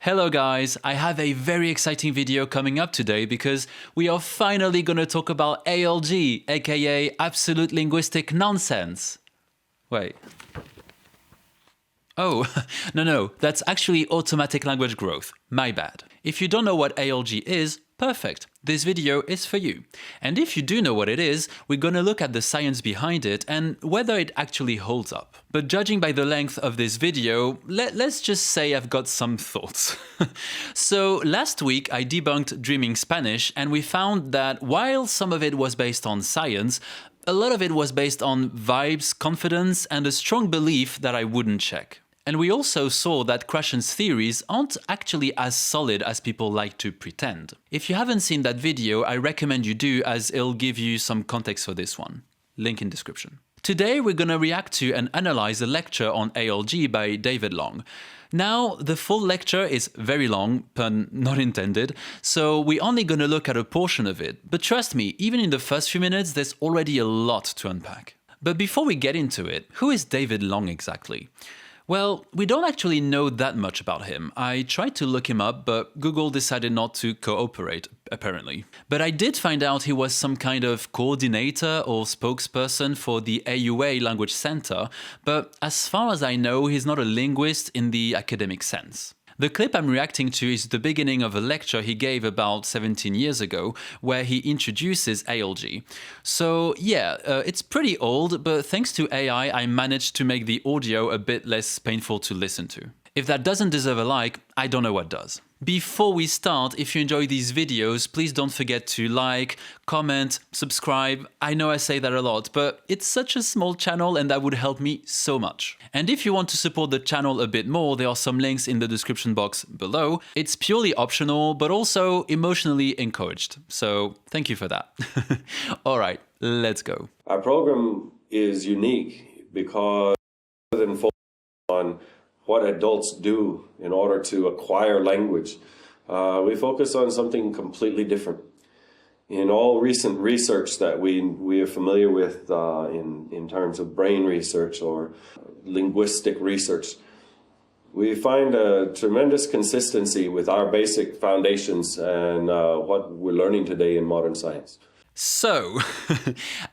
Hello guys, I have a very exciting video coming up today because we are finally going to talk about ALG, aka Absolute Linguistic Nonsense. Wait. Oh, no, that's actually automatic language growth. My bad. If you don't know what ALG is, perfect. This video is for you. And if you do know what it is, we're gonna look at the science behind it and whether it actually holds up. But judging by the length of this video, let's just say I've got some thoughts. So last week I debunked Dreaming Spanish and we found that while some of it was based on science, a lot of it was based on vibes, confidence, and a strong belief that I wouldn't check. And we also saw that Krashen's theories aren't actually as solid as people like to pretend. If you haven't seen that video, I recommend you do, as it'll give you some context for this one. Link in description. Today we're gonna react to and analyze a lecture on ALG by David Long. Now, the full lecture is very long, pun not intended, so we're only gonna look at a portion of it. But trust me, even in the first few minutes, there's already a lot to unpack. But before we get into it, who is David Long exactly? Well, we don't actually know that much about him. I tried to look him up, but Google decided not to cooperate, apparently. But I did find out he was some kind of coordinator or spokesperson for the AUA Language Center, but as far as I know, he's not a linguist in the academic sense. The clip I'm reacting to is the beginning of a lecture he gave about 17 years ago, where he introduces ALG. So yeah, it's pretty old, but thanks to AI, I managed to make the audio a bit less painful to listen to. If that doesn't deserve a like, I don't know what does. Before we start, if you enjoy these videos, please don't forget to like, comment, subscribe. I know I say that a lot, but it's such a small channel and that would help me so much. And if you want to support the channel a bit more, there are some links in the description box below. It's purely optional, but also emotionally encouraged. So thank you for that. All right, let's go. Our program is unique because rather than focus on what adults do in order to acquire language, we focus on something completely different. In all recent research that we are familiar with in terms of brain research or linguistic research, we find a tremendous consistency with our basic foundations and what we're learning today in modern science. So,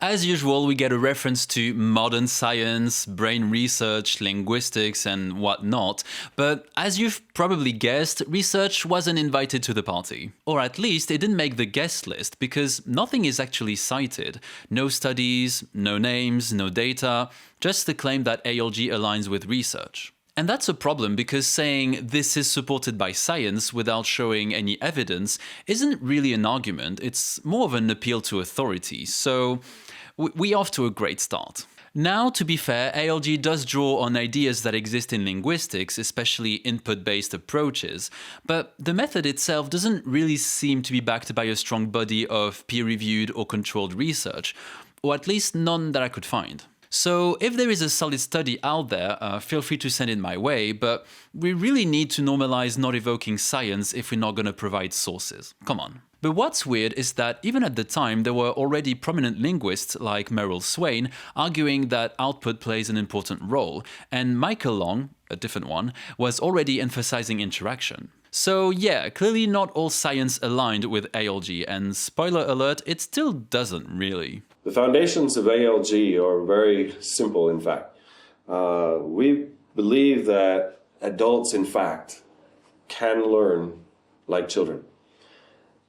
as usual, we get a reference to modern science, brain research, linguistics, and whatnot. But as you've probably guessed, research wasn't invited to the party. Or at least it didn't make the guest list because nothing is actually cited. No studies, no names, no data, just the claim that ALG aligns with research. And that's a problem because saying this is supported by science without showing any evidence isn't really an argument, it's more of an appeal to authority, so we're off to a great start. Now, to be fair, ALG does draw on ideas that exist in linguistics, especially input-based approaches, but the method itself doesn't really seem to be backed by a strong body of peer-reviewed or controlled research, or at least none that I could find. So if there is a solid study out there, feel free to send it my way, but we really need to normalize not evoking science if we're not going to provide sources. Come on. But what's weird is that even at the time, there were already prominent linguists like Merril Swain arguing that output plays an important role, and Michael Long, a different one, was already emphasizing interaction. So yeah, clearly not all science aligned with ALG, and spoiler alert, it still doesn't really. The foundations of ALG are very simple, in fact. We believe that adults, in fact, can learn like children.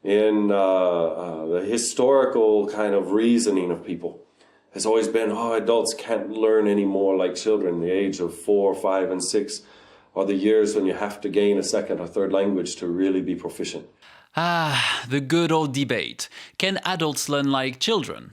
In the historical kind of reasoning of people has always been, oh, adults can't learn anymore like children. The age of 4, 5, and 6 are the years when you have to gain a second or third language to really be proficient. Ah, the good old debate. Can adults learn like children?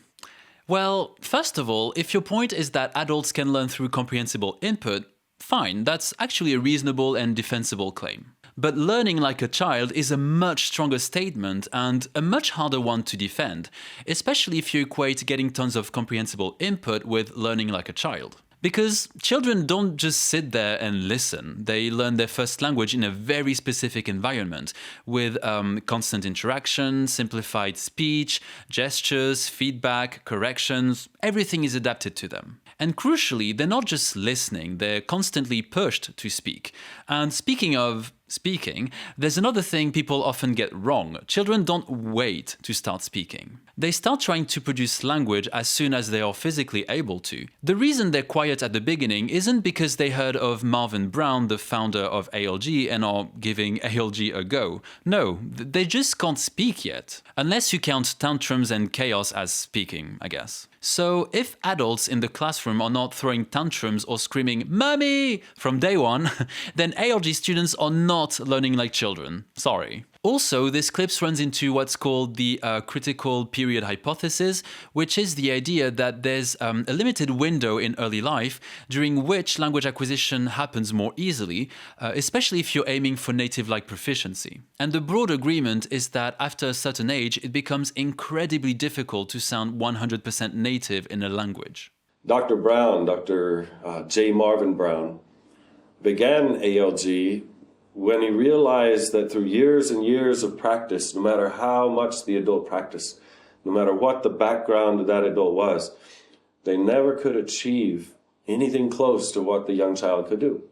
Well, first of all, if your point is that adults can learn through comprehensible input, fine, that's actually a reasonable and defensible claim. But learning like a child is a much stronger statement and a much harder one to defend, especially if you equate getting tons of comprehensible input with learning like a child. Because children don't just sit there and listen. They learn their first language in a very specific environment with constant interaction, simplified speech, gestures, feedback, corrections. Everything is adapted to them. And crucially, they're not just listening, they're constantly pushed to speak. And speaking of, speaking, there's another thing people often get wrong. Children don't wait to start speaking. They start trying to produce language as soon as they are physically able to. The reason they're quiet at the beginning isn't because they heard of Marvin Brown, the founder of ALG, and are giving ALG a go. No, they just can't speak yet. Unless you count tantrums and chaos as speaking, I guess. So if adults in the classroom are not throwing tantrums or screaming "Mommy!" from day one, then ALG students are not learning like children. Sorry. Also, this clip runs into what's called the critical period hypothesis, which is the idea that there's a limited window in early life during which language acquisition happens more easily, especially if you're aiming for native-like proficiency. And the broad agreement is that after a certain age, it becomes incredibly difficult to sound 100% native in a language. Dr. Brown, Dr. J. Marvin Brown, began ALG when he realized that through years and years of practice, no matter how much the adult practiced, no matter what the background of that adult was, they never could achieve anything close to what the young child could do.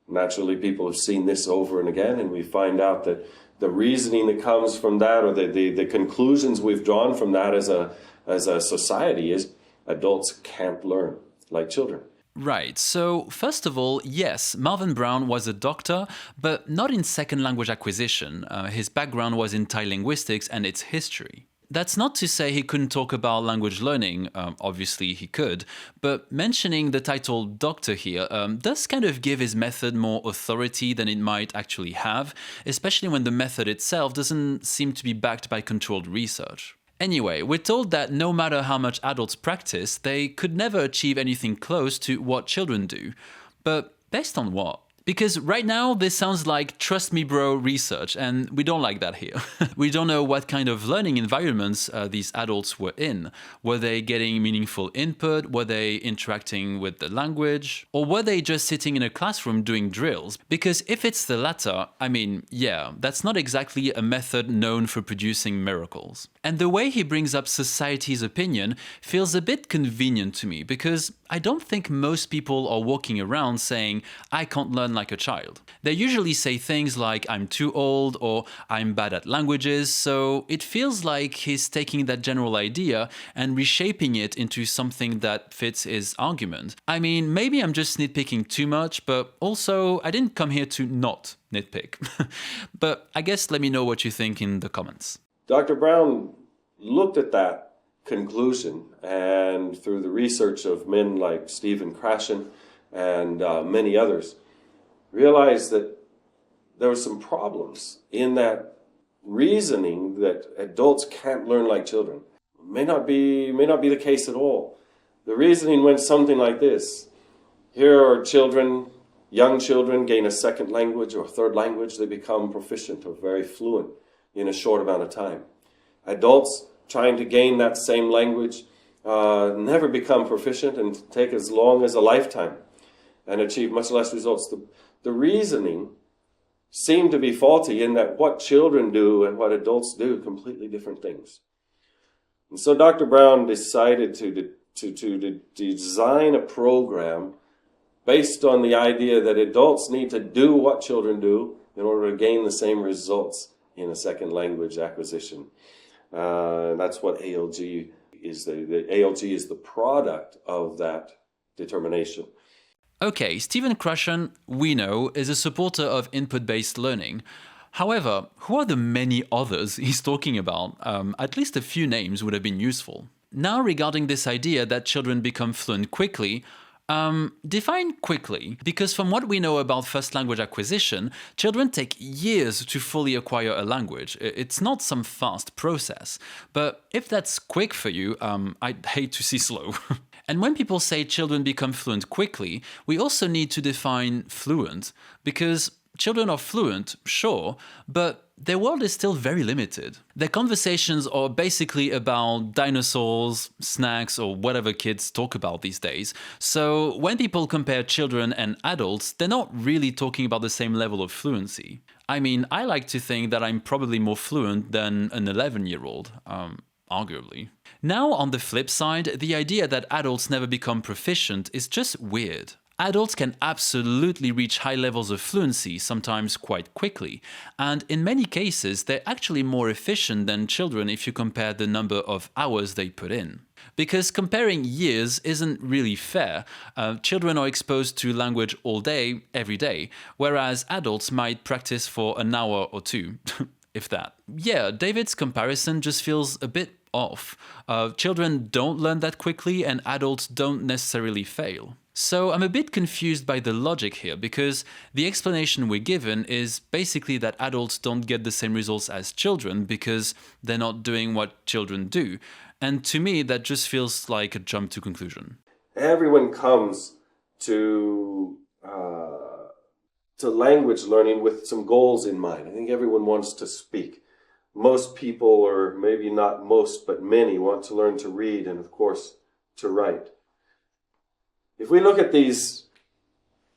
Naturally, people have seen this over and again, and we find out that the reasoning that comes from that, or the conclusions we've drawn from that as a society, is adults can't learn like children. Right, so first of all, yes, Marvin Brown was a doctor, but not in second language acquisition. His background was in Thai linguistics and its history. That's not to say he couldn't talk about language learning, obviously he could, but mentioning the title doctor here does kind of give his method more authority than it might actually have, especially when the method itself doesn't seem to be backed by controlled research. Anyway, we're told that no matter how much adults practice, they could never achieve anything close to what children do. But based on what? Because right now, this sounds like trust me bro research, and we don't like that here. We don't know what kind of learning environments these adults were in. Were they getting meaningful input? Were they interacting with the language? Or were they just sitting in a classroom doing drills? Because if it's the latter, I mean, yeah, that's not exactly a method known for producing miracles. And the way he brings up society's opinion feels a bit convenient to me, because I don't think most people are walking around saying, I can't learn like a child. They usually say things like, I'm too old, or I'm bad at languages, so it feels like he's taking that general idea and reshaping it into something that fits his argument. I mean, maybe I'm just nitpicking too much, but also I didn't come here to not nitpick. But I guess let me know what you think in the comments. Dr. Brown looked at that conclusion, and through the research of men like Stephen Krashen and many others, realized that there were some problems in that reasoning that adults can't learn like children. May not be the case at all. The reasoning went something like this. Here are children, young children gain a second language or third language. They become proficient or very fluent in a short amount of time. Adults trying to gain that same language never become proficient and take as long as a lifetime and achieve much less results. The reasoning seemed to be faulty in that what children do and what adults do are completely different things. And so Dr. Brown decided to design a program based on the idea that adults need to do what children do in order to gain the same results in a second language acquisition. That's what ALG is. The ALG is the product of that determination. Okay, Stephen Krashen, we know, is a supporter of input-based learning. However, who are the many others he's talking about? At least a few names would have been useful. Now, regarding this idea that children become fluent quickly, define quickly, because from what we know about first language acquisition, children take years to fully acquire a language. It's not some fast process. But if that's quick for you, I'd hate to see slow. And when people say children become fluent quickly, we also need to define fluent, because children are fluent, sure, but their world is still very limited. Their conversations are basically about dinosaurs, snacks, or whatever kids talk about these days. So when people compare children and adults, they're not really talking about the same level of fluency. I mean, I like to think that I'm probably more fluent than an 11-year-old, arguably. Now, on the flip side, the idea that adults never become proficient is just weird. Adults can absolutely reach high levels of fluency, sometimes quite quickly, and in many cases they're actually more efficient than children if you compare the number of hours they put in. Because comparing years isn't really fair. Children are exposed to language all day, every day, whereas adults might practice for an hour or two, if that. Yeah, David's comparison just feels a bit off. Children don't learn that quickly and adults don't necessarily fail. So I'm a bit confused by the logic here, because the explanation we're given is basically that adults don't get the same results as children because they're not doing what children do. And to me, that just feels like a jump to conclusion. Everyone comes to language learning with some goals in mind. I think everyone wants to speak. Most people, or maybe not most, but many, want to learn to read and, of course, to write. If we look at these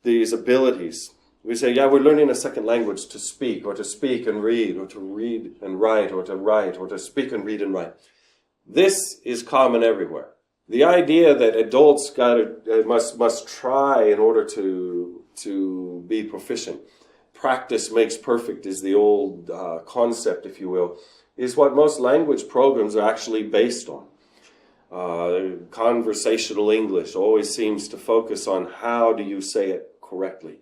abilities, we say, yeah, we're learning a second language to speak and read, or to read and write, or to write, or to speak and read and write. This is common everywhere. The idea that adults must try in order to be proficient, practice makes perfect is the old concept, if you will, is what most language programs are actually based on. Conversational English always seems to focus on how do you say it correctly.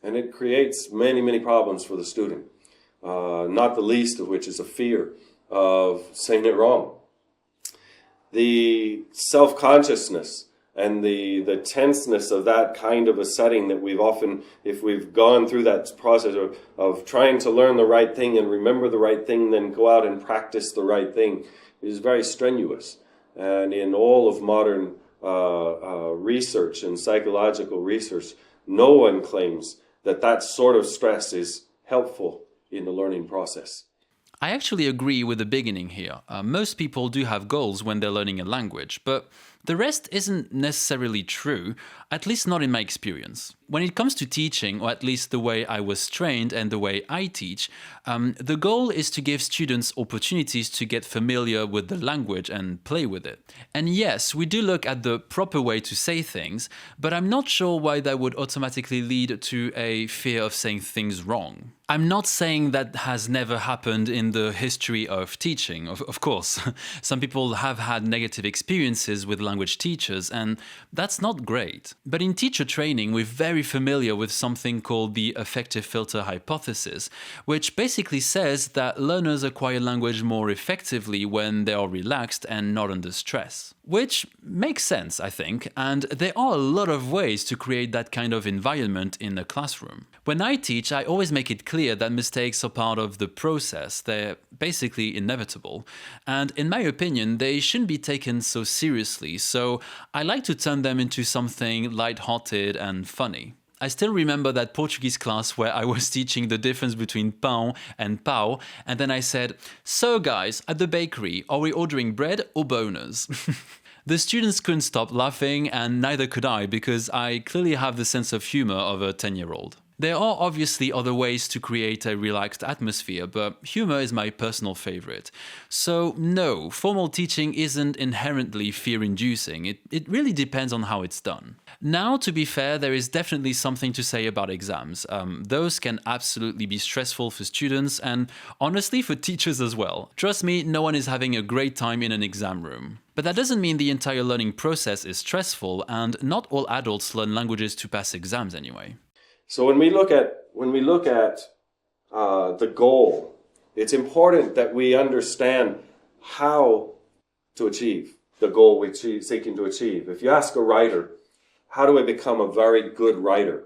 And it creates many, many problems for the student, not the least of which is a fear of saying it wrong. The self-consciousness and the tenseness of that kind of a setting that we've often, if we've gone through that process of trying to learn the right thing and remember the right thing, then go out and practice the right thing, is very strenuous. And in all of modern research and psychological research, no one claims that that sort of stress is helpful in the learning process. I actually agree with the beginning here. Most people do have goals when they're learning a language, but the rest isn't necessarily true, at least not in my experience. When it comes to teaching, or at least the way I was trained and the way I teach, the goal is to give students opportunities to get familiar with the language and play with it. And yes, we do look at the proper way to say things, but I'm not sure why that would automatically lead to a fear of saying things wrong. I'm not saying that has never happened in the history of teaching, of course. Some people have had negative experiences with language teachers, and that's not great. But in teacher training, we're very familiar with something called the affective filter hypothesis, which basically says that learners acquire language more effectively when they are relaxed and not under stress. Which makes sense, I think, and there are a lot of ways to create that kind of environment in a classroom. When I teach, I always make it clear that mistakes are part of the process. They're basically inevitable. And in my opinion, they shouldn't be taken so seriously, so I like to turn them into something light-hearted and funny. I still remember that Portuguese class where I was teaching the difference between pão and pau, and then I said, "So guys, at the bakery, are we ordering bread or boners?" The students couldn't stop laughing, and neither could I, because I clearly have the sense of humor of a 10-year-old. There are obviously other ways to create a relaxed atmosphere, but humor is my personal favorite. So no, formal teaching isn't inherently fear-inducing. It really depends on how it's done. Now, to be fair, there is definitely something to say about exams. Those can absolutely be stressful for students and honestly for teachers as well. Trust me, no one is having a great time in an exam room. But that doesn't mean the entire learning process is stressful, and not all adults learn languages to pass exams anyway. So when we look at the goal, it's important that we understand how to achieve the goal we're seeking to achieve. If you ask a writer, how do I become a very good writer?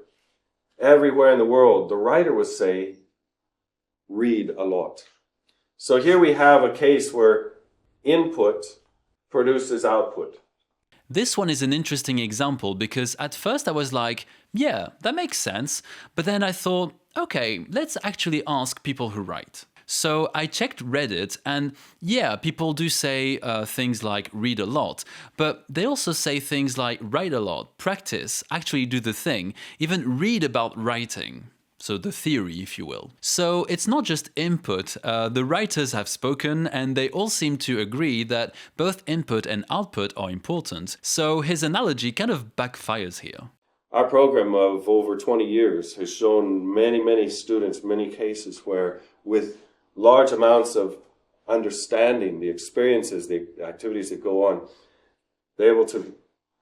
Everywhere in the world, the writer would say, read a lot. So here we have a case where input produces output. This one is an interesting example because at first I was like, yeah, that makes sense. But then I thought, okay, let's actually ask people who write. So I checked Reddit, and yeah, people do say things like read a lot, but they also say things like write a lot, practice, actually do the thing, even read about writing. So the theory, if you will. So it's not just input. The writers have spoken and they all seem to agree that both input and output are important. So his analogy kind of backfires here. Our program of over 20 years has shown many students, many cases where with large amounts of understanding, the experiences, the activities that go on, they're able to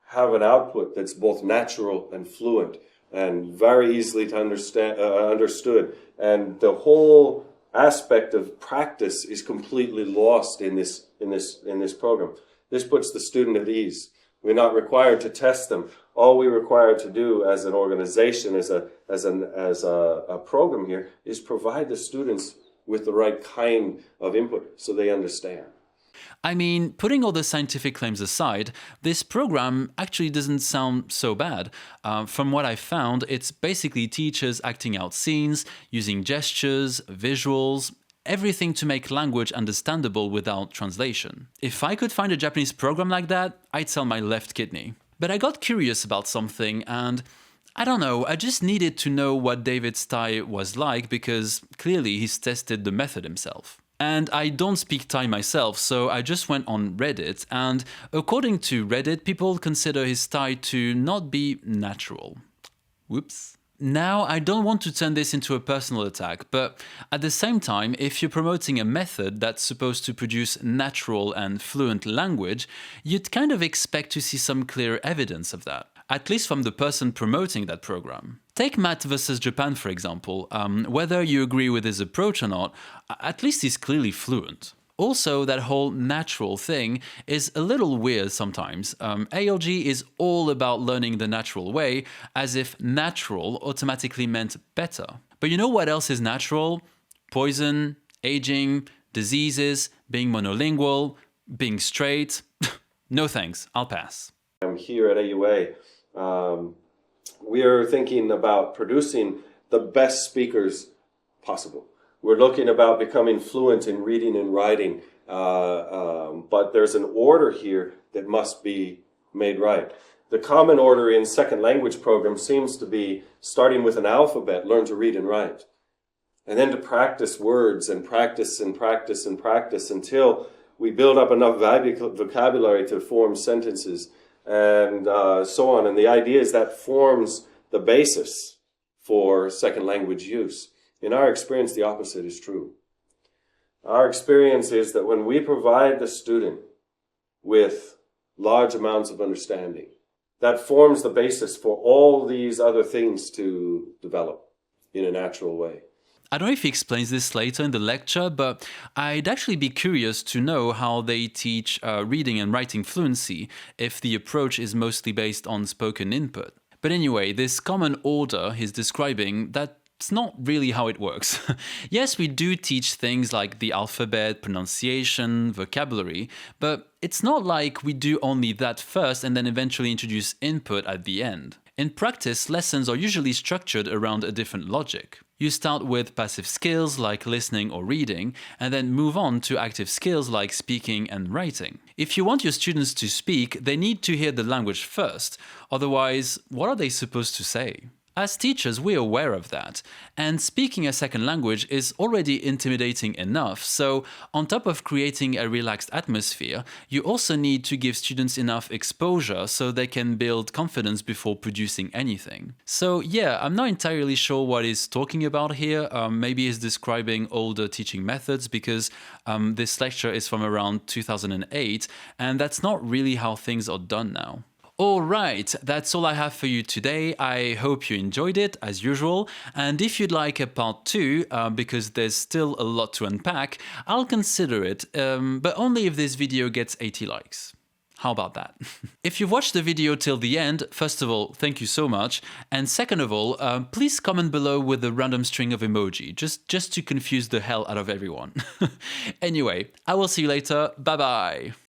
have an output that's both natural and fluent and very easily to understood. And the whole aspect of practice is completely lost in this program. This puts the student at ease. We're not required to test them. All we're required to do as an organization, as a program here, is provide the students with the right kind of input so they understand. I mean, putting all the scientific claims aside, this program actually doesn't sound so bad. From what I found, it's basically teachers acting out scenes, using gestures, visuals, everything to make language understandable without translation. If I could find a Japanese program like that, I'd sell my left kidney. But I got curious about something and I don't know, I just needed to know what David's Thai was like because clearly he's tested the method himself. And I don't speak Thai myself, so I just went on Reddit, and according to Reddit, people consider his Thai to not be natural. Whoops. Now, I don't want to turn this into a personal attack, but at the same time, if you're promoting a method that's supposed to produce natural and fluent language, you'd kind of expect to see some clear evidence of that, at least from the person promoting that program. Take Matt versus Japan, for example. Whether you agree with his approach or not, at least he's clearly fluent. Also, that whole natural thing is a little weird sometimes. ALG is all about learning the natural way, as if natural automatically meant better. But you know what else is natural? Poison, aging, diseases, being monolingual, being straight. No thanks, I'll pass. I'm here at AUA. We are thinking about producing the best speakers possible. We're looking about becoming fluent in reading and writing, but there's an order here that must be made right. The common order in second language programs seems to be starting with an alphabet, learn to read and write, and then to practice words and practice and practice and practice until we build up enough vocabulary to form sentences and so on. And the idea is that forms the basis for second language use. In our experience, the opposite is true. Our experience is that when we provide the student with large amounts of understanding, that forms the basis for all these other things to develop in a natural way. I don't know if he explains this later in the lecture, but I'd actually be curious to know how they teach reading and writing fluency if the approach is mostly based on spoken input. But anyway, this common order he's describing, that's not really how it works. Yes, we do teach things like the alphabet, pronunciation, vocabulary, but it's not like we do only that first and then eventually introduce input at the end. In practice, lessons are usually structured around a different logic. You start with passive skills like listening or reading, and then move on to active skills like speaking and writing. If you want your students to speak, they need to hear the language first. Otherwise, what are they supposed to say? As teachers, we're aware of that, and speaking a second language is already intimidating enough, so on top of creating a relaxed atmosphere, you also need to give students enough exposure so they can build confidence before producing anything. So yeah, I'm not entirely sure what he's talking about here. Maybe he's describing older teaching methods because this lecture is from around 2008, and that's not really how things are done now. Alright, that's all I have for you today. I hope you enjoyed it, as usual, and if you'd like a part 2, because there's still a lot to unpack, I'll consider it, but only if this video gets 80 likes. How about that? If you've watched the video till the end, first of all, thank you so much, and second of all, please comment below with a random string of emoji, just to confuse the hell out of everyone. Anyway, I will see you later, bye bye!